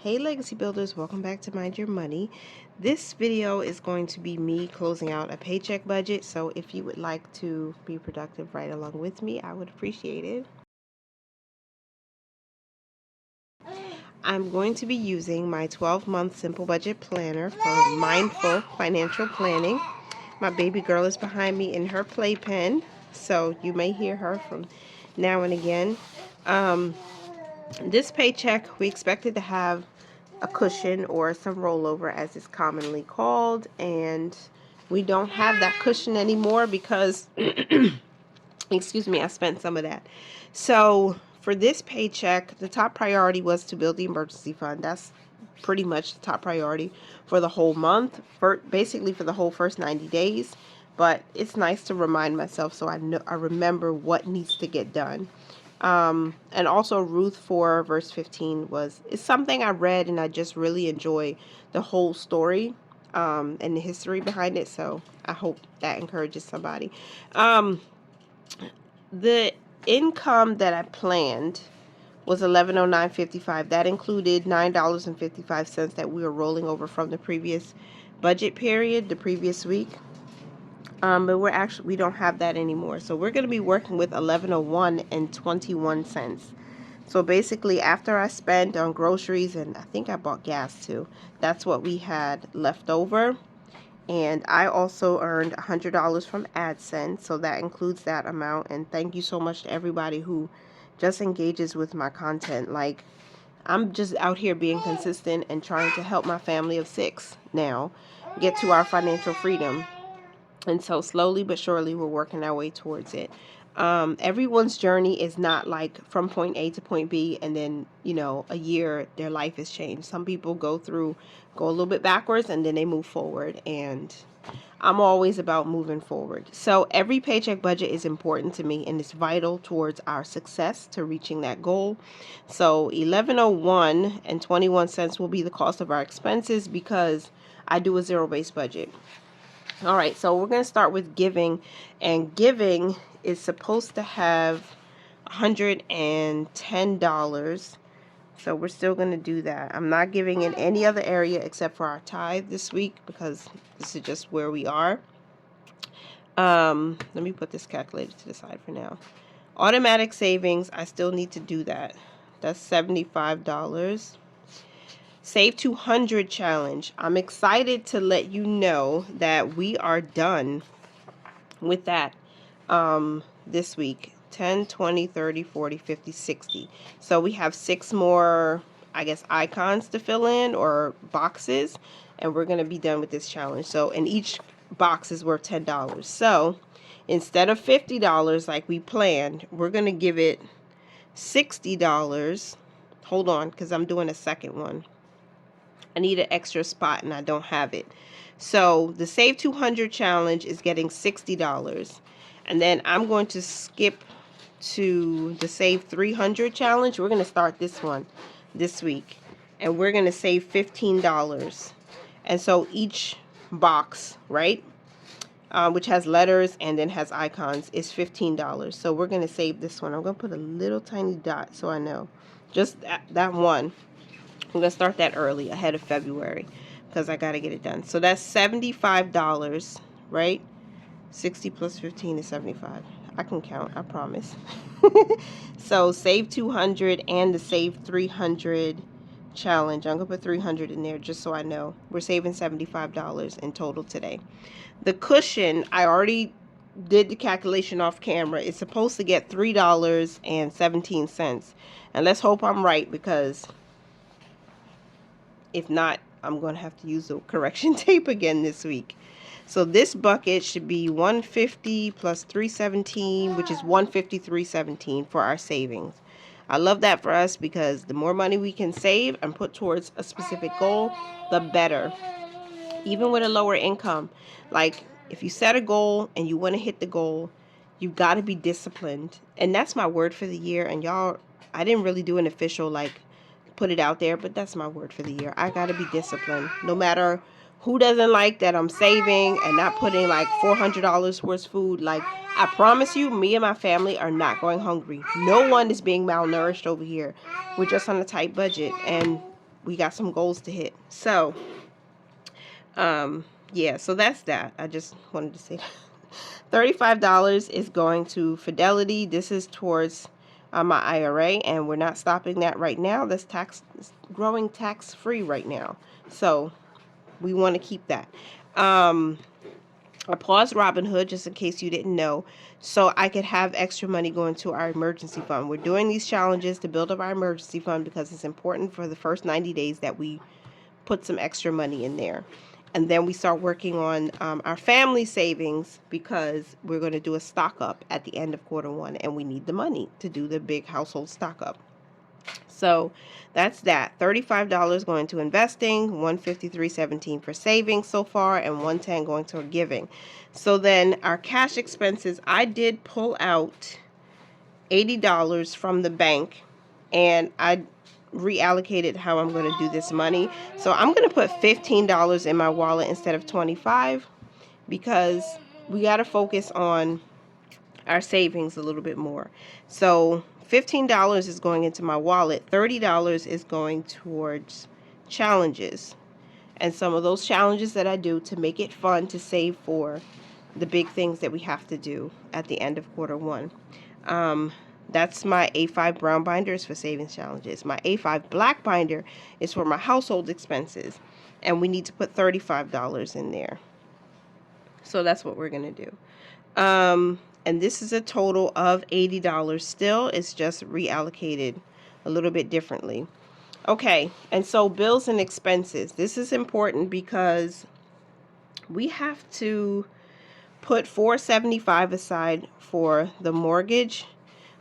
Hey Legacy Builders, welcome back to Mind Your Money. This video is going to be me closing out a paycheck budget, so if you would like to be productive right along with me, I would appreciate it. I'm going to be using my 12-month simple budget planner for mindful financial planning. My baby girl is behind me in her playpen, so you may hear her from now and again. This paycheck, we expected to have a cushion or some rollover as it's commonly called, and we don't have that cushion anymore because excuse me, I spent some of that. So for this paycheck, the top priority was to build the emergency fund. That's pretty much the top priority for the whole month, basically for the whole first 90 days. But it's nice to remind myself so I remember what needs to get done. And also Ruth 4 verse 15 it's something I read and I just really enjoy the whole story and the history behind it. So I hope that encourages somebody. The income that I planned was $1109.55. That included $9.55 that we were rolling over from the previous budget period, the previous week. But we don't have that anymore. So we're going to be working with $1101.21. So basically, after I spent on groceries, and I think I bought gas too, that's what we had left over. And I also earned $100 from AdSense, so that includes that amount. And thank you so much to everybody who just engages with my content. Like, I'm just out here being consistent and trying to help my family of 6 now get to our financial freedom. And so slowly but surely, we're working our way towards it. Everyone's journey is not like from point A to point B and then, a year their life has changed. Some people go a little bit backwards and then they move forward. And I'm always about moving forward. So every paycheck budget is important to me and it's vital towards our success to reaching that goal. So $1101.21 will be the cost of our expenses because I do a zero-based budget. All right, so we're going to start with giving, and giving is supposed to have $110. So we're still going to do that. I'm not giving in any other area except for our tithe this week because this is just where we are. Let me put this calculator to the side for now. Automatic savings, I still need to do that. That's $75. Save 200 challenge. I'm excited to let you know that we are done with that this week. 10, 20, 30, 40, 50, 60. So we have 6 more, I guess, icons to fill in or boxes, and we're going to be done with this challenge. So, and each box is worth $10. So instead of $50 like we planned, we're going to give it $60. Hold on, because I'm doing a second one. I need an extra spot and I don't have it. So the Save 200 challenge is getting $60. And then I'm going to skip to the Save 300 challenge. We're going to start this one this week. And we're going to save $15. And so each box, right, which has letters and then has icons, is $15. So we're going to save this one. I'm going to put a little tiny dot so I know. Just that one. I'm going to start that early, ahead of February, because I got to get it done. So that's $75, right? 60 plus 15 is 75. I can count, I promise. So Save 200 and the Save 300 challenge. I'm going to put 300 in there just so I know. We're saving $75 in total today. The cushion, I already did the calculation off camera. It's supposed to get $3.17. And let's hope I'm right, because if not, I'm going to have to use the correction tape again this week. So this bucket should be 150 plus 317, which is 153.17 for our savings. I love that for us because the more money we can save and put towards a specific goal, the better. Even with a lower income, like if you set a goal and you want to hit the goal, you've got to be disciplined. And that's my word for the year. And y'all, I didn't really do an official put it out there, but that's my word for the year. I gotta be disciplined. No matter who doesn't like that I'm saving and not putting like $400 worth of food. Like, I promise you, me and my family are not going hungry. No one is being malnourished over here. We're just on a tight budget, and we got some goals to hit. So, yeah, so that's that. I just wanted to say that. $35 is going to Fidelity. This is towards my IRA, and we're not stopping that right now. That's growing tax-free right now. So we want to keep that. I paused Robinhood just in case you didn't know, so I could have extra money going to our emergency fund. We're doing these challenges to build up our emergency fund because it's important for the first 90 days that we put some extra money in there. And then we start working on our family savings because we're going to do a stock up at the end of Q1, and we need the money to do the big household stock up. So that's that. $35 going to investing, $153.17 for savings so far, and $110 going to giving. So then our cash expenses, I did pull out $80 from the bank, and I reallocated how I'm going to do this money. So I'm going to put $15 in my wallet instead of $25 because we got to focus on our savings a little bit more. So $15 is going into my wallet. $30 is going towards challenges. And some of those challenges that I do to make it fun to save for the big things that we have to do at the end of Q1. That's my A5 brown binders for savings challenges. My A5 black binder is for my household expenses. And we need to put $35 in there. So that's what we're going to do. And this is a total of $80 still. It's just reallocated a little bit differently. Okay, and so bills and expenses. This is important because we have to put $475 aside for the mortgage,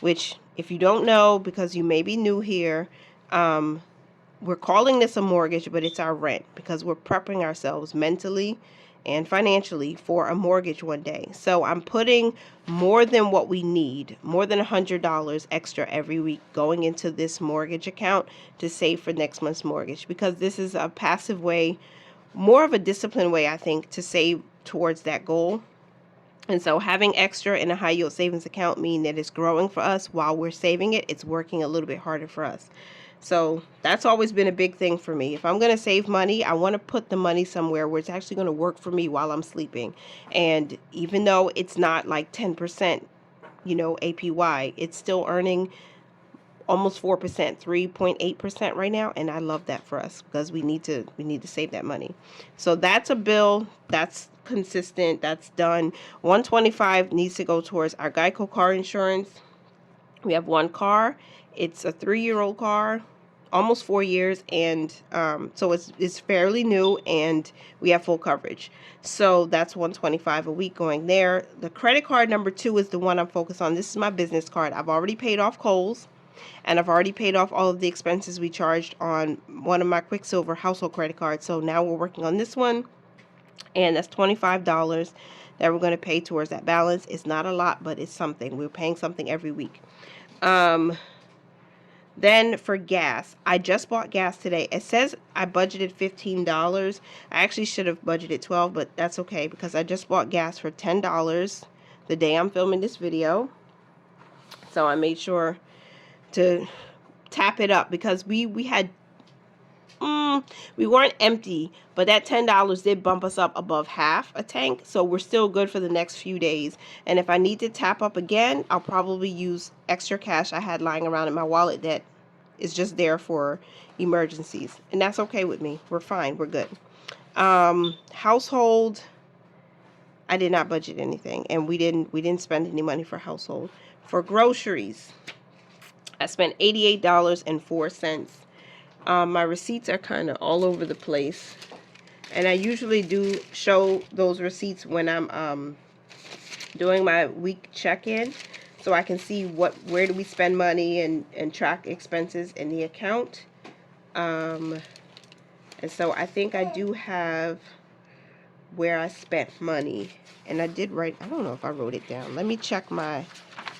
which if you don't know, because you may be new here, we're calling this a mortgage, but it's our rent because we're prepping ourselves mentally and financially for a mortgage one day. So I'm putting more than what we need, more than $100 extra every week going into this mortgage account to save for next month's mortgage, because this is a passive way, more of a disciplined way, I think, to save towards that goal. And so having extra in a high yield savings account means that it's growing for us while we're saving it. It's working a little bit harder for us. So that's always been a big thing for me. If I'm going to save money, I want to put the money somewhere where it's actually going to work for me while I'm sleeping. And even though it's not like 10%, APY, it's still earning almost 4%, 3.8% right now, and I love that for us because we need to save that money. So that's a bill that's consistent, that's done. $125 needs to go towards our Geico car insurance. We have one car. It's a 3-year-old car, almost 4 years, and so it's fairly new, and we have full coverage. So that's $125 a week going there. The credit card number 2 is the one I'm focused on. This is my business card. I've already paid off Kohl's, and I've already paid off all of the expenses we charged on one of my Quicksilver household credit cards. So now we're working on this one, and that's $25 that we're going to pay towards that balance. It's not a lot, but it's something. We're paying something every week. Then for gas, I just bought gas today. It says I budgeted $15. I actually should have budgeted $12, but that's okay because I just bought gas for $10 the day I'm filming this video. So I made sure to tap it up because we weren't empty, but that $10 did bump us up above half a tank, so we're still good for the next few days. And if I need to tap up again, I'll probably use extra cash I had lying around in my wallet that is just there for emergencies, and that's okay with me. We're fine, we're good. Household, I did not budget anything, and we didn't spend any money for household. For groceries, I spent $88.04. My receipts are kind of all over the place, and I usually do show those receipts when I'm doing my week check-in, so I can see where do we spend money and track expenses in the account. And so I think I do have where I spent money, and I did write, I don't know if I wrote it down. Let me check my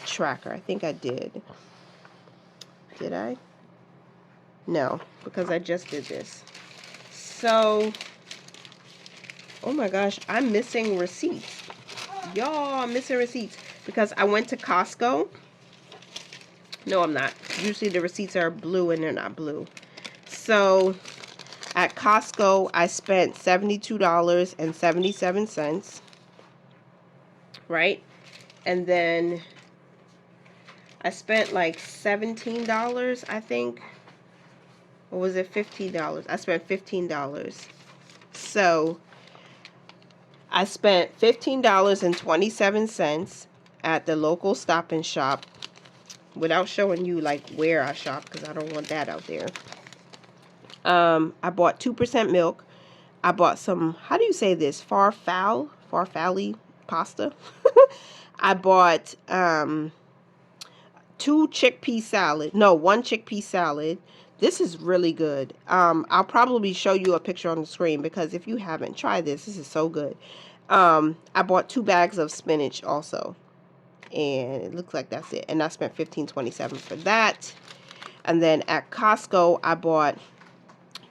tracker. I think I did. Did I? No, because I just did this. So, oh my gosh, I'm missing receipts. Y'all, I'm missing receipts because I went to Costco. No, I'm not. Usually the receipts are blue and they're not blue. So at Costco, I spent $72.77, right? And then I spent like $17, I think. Or was it $15? I spent $15. So I spent $15.27 at the local Stop and Shop, without showing you like where I shop, because I don't want that out there. I bought 2% milk. I bought some, how do you say this? Farfalle pasta. I bought one chickpea salad. This is really good. I'll probably show you a picture on the screen, because if you haven't tried this is so good. I bought 2 bags of spinach also, and it looks like that's it. And I spent $15.27 for that. And then at Costco, I bought,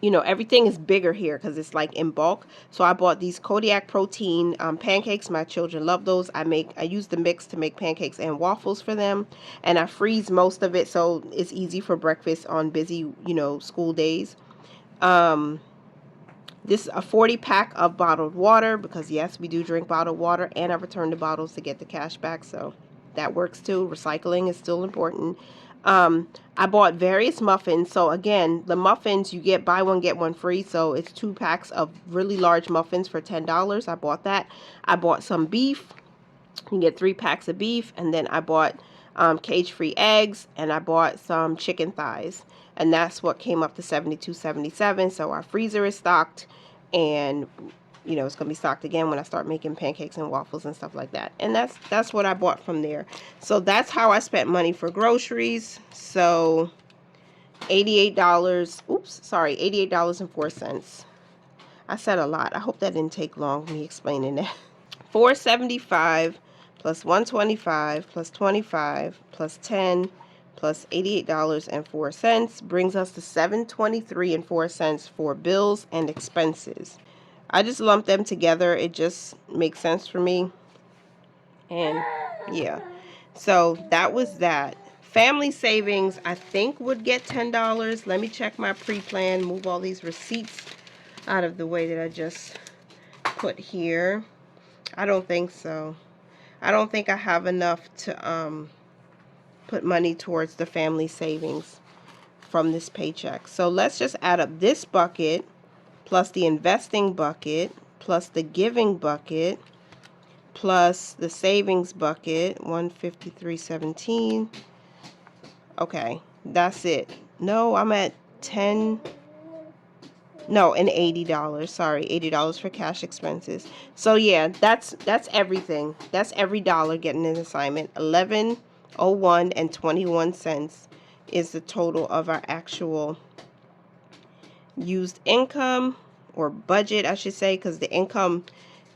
everything is bigger here because it's like in bulk. So I bought these Kodiak protein pancakes. My children love those. I use the mix to make pancakes and waffles for them, and I freeze most of it so it's easy for breakfast on busy, school days. This is a 40 pack of bottled water, because yes, we do drink bottled water, and I return the bottles to get the cash back, so that works too. Recycling is still important. I bought various muffins. So again, the muffins, you get buy one get one free, so it's 2 packs of really large muffins for $10. I bought that. I bought some beef. You get 3 packs of beef. And then I bought cage-free eggs, and I bought some chicken thighs, and that's what came up to $72.77. So our freezer is stocked, and it's gonna be stocked again when I start making pancakes and waffles and stuff like that. And that's what I bought from there. So that's how I spent money for groceries. So $88.04. I said a lot. I hope that didn't take long, me explaining that. $475 plus $125 plus $25 plus $10 plus $88.04 brings us to $723.04 for bills and expenses. I just lumped them together. It just makes sense for me. And yeah, so that was that. Family savings, I think, would get $10. Let me check my pre-plan, move all these receipts out of the way that I just put here. I don't think so. I don't think I have enough to put money towards the family savings from this paycheck. So let's just add up this bucket plus the investing bucket plus the giving bucket plus the savings bucket, $153.17. Okay, that's it. No, I'm at and $80. Sorry, $80 for cash expenses. So yeah, that's everything. That's every dollar getting an assignment. $11.01 is the total of our actual used income, or budget, I should say, because the income,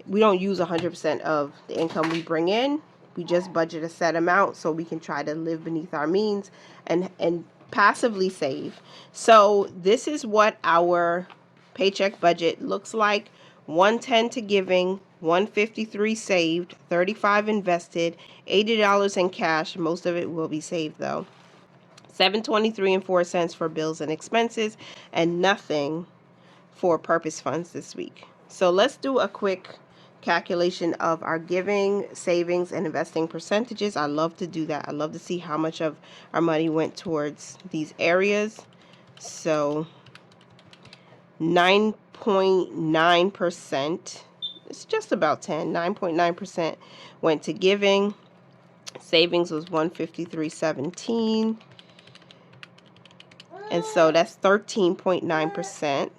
we don't use 100% of the income we bring in. We just budget a set amount so we can try to live beneath our means and passively save. So this is what our paycheck budget looks like. $110 to giving, $153 saved, $35 invested, $80 in cash. Most of it will be saved though. $723.04 for bills and expenses, and nothing for purpose funds this week. So let's do a quick calculation of our giving, savings, and investing percentages. I love to do that. I love to see how much of our money went towards these areas. So 9.9%, it's just about 9.9% went to giving. Savings was $153.17. And so that's 13.9%.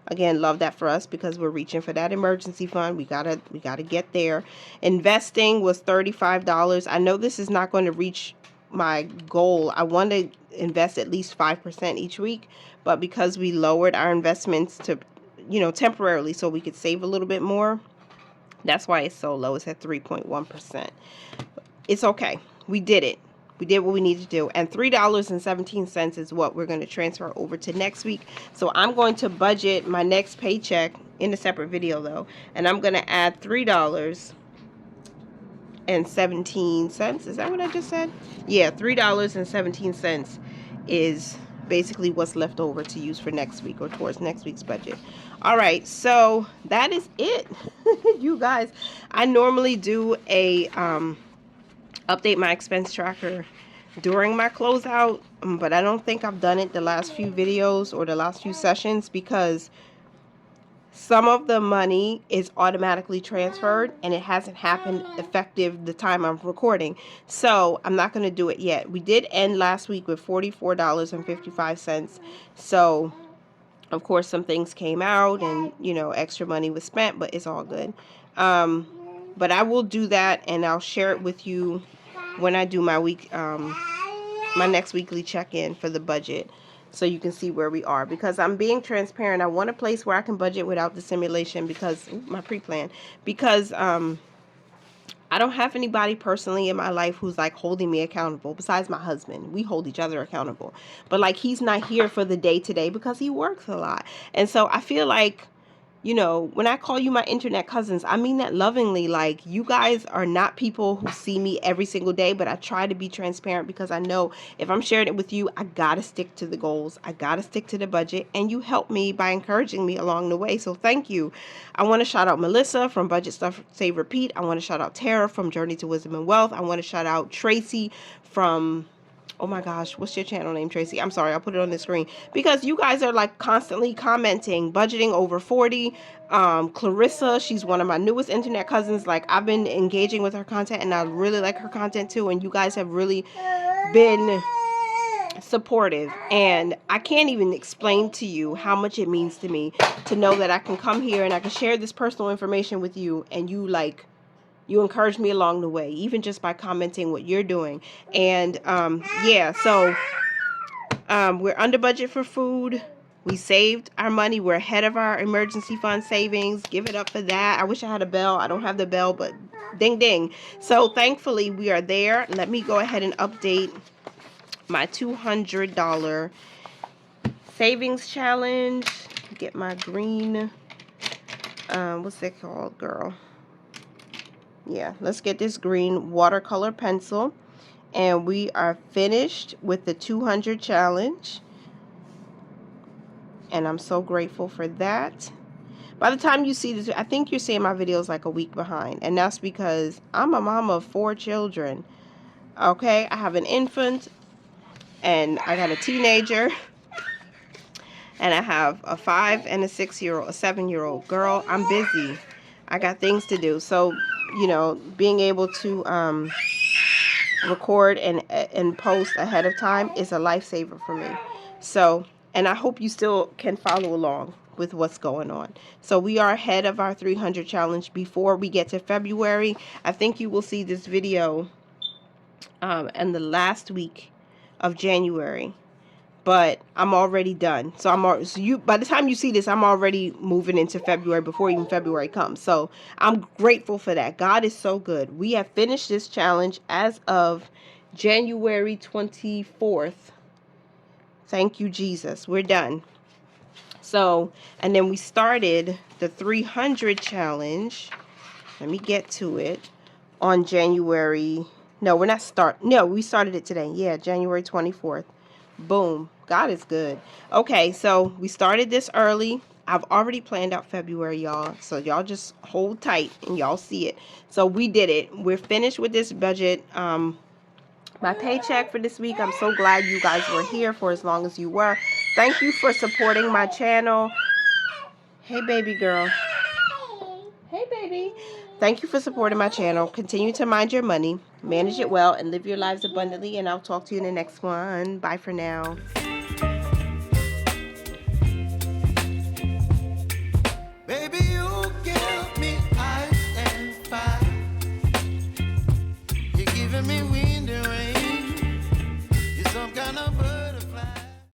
Again, love that for us because we're reaching for that emergency fund. We gotta get there. Investing was $35. I know this is not going to reach my goal. I want to invest at least 5% each week, but because we lowered our investments to, temporarily so we could save a little bit more, that's why it's so low. It's at 3.1%. It's okay. We did it. We did what we needed to do. And $3.17 is what we're going to transfer over to next week. So I'm going to budget my next paycheck in a separate video though. And I'm going to add $3.17. Is that what I just said? Yeah, $3.17 is basically what's left over to use for next week or towards next week's budget. All right, so that is it. You guys, I normally do a update my expense tracker during my closeout, but I don't think I've done it the last few videos or the last few sessions because some of the money is automatically transferred and it hasn't happened effective the time I'm recording. So I'm not going to do it yet. We did end last week with $44.55. So of course some things came out and, you know, extra money was spent, but it's all good. But I will do that and I'll share it with you when I do my my next weekly check-in for the budget, so you can see where we are, because I'm being transparent. I want a place where I can budget without the simulation, because my pre-plan, because I don't have anybody personally in my life who's like holding me accountable besides my husband. We hold each other accountable, but like he's not here for the day-to-day because he works a lot. And so I feel like, you know, when I call you my internet cousins, I mean that lovingly. Like, you guys are not people who see me every single day, but I try to be transparent because I know if I'm sharing it with you, I gotta stick to the goals. I gotta stick to the budget, and you help me by encouraging me along the way. So thank you. I want to shout out Melissa from Budget Stuff Save Repeat. I want to shout out Tara from Journey to Wisdom and Wealth. I want to shout out Tracey from, oh my gosh, what's your channel name, Tracey? I'm sorry, I'll put it on the screen, because you guys are like constantly commenting. Budgeting over 40. Clarissa, she's one of my newest internet cousins. Like, I've been engaging with her content and I really like her content too, and you guys have really been supportive, and I can't even explain to you how much it means to me to know that I can come here and I can share this personal information with you, and you encourage me along the way, even just by commenting what you're doing. And yeah, so we're under budget for food. We saved our money. We're ahead of our emergency fund savings. Give it up for that. I wish I had a bell. I don't have the bell, but ding ding. So thankfully we are there. Let me go ahead and update my $200 savings challenge. Get my green, what's that called, girl? Yeah, let's get this green watercolor pencil, and we are finished with the 200 challenge, and I'm so grateful for that. By the time you see this, I think you're seeing my videos like a week behind, and that's because I'm a mom of 4 children. Okay, I have an infant, and I got a teenager, and I have a 5 and a 6-year-old, a 7-year-old. Girl, I'm busy. I got things to do. So, you know, being able to record and post ahead of time is a lifesaver for me. So, and I hope you still can follow along with what's going on. So we are ahead of our 300 challenge before we get to February. I think you will see this video in the last week of January, but I'm already done. So by the time you see this, I'm already moving into February before even February comes. So I'm grateful for that. God is so good. We have finished this challenge as of January 24th. Thank you, Jesus. We're done. So, and then we started the 300 challenge. Let me get to it. On January, no, we started it today. Yeah, January 24th. Boom. God is good. Okay, so we started this early. I've already planned out February, y'all. So y'all just hold tight and y'all see it. So we did it. We're finished with this budget. My paycheck for this week. I'm so glad you guys were here for as long as you were. Thank you for supporting my channel. Hey, baby girl. Hey, baby. Thank you for supporting my channel. Continue to mind your money, manage it well, and live your lives abundantly. And I'll talk to you in the next one. Bye for now.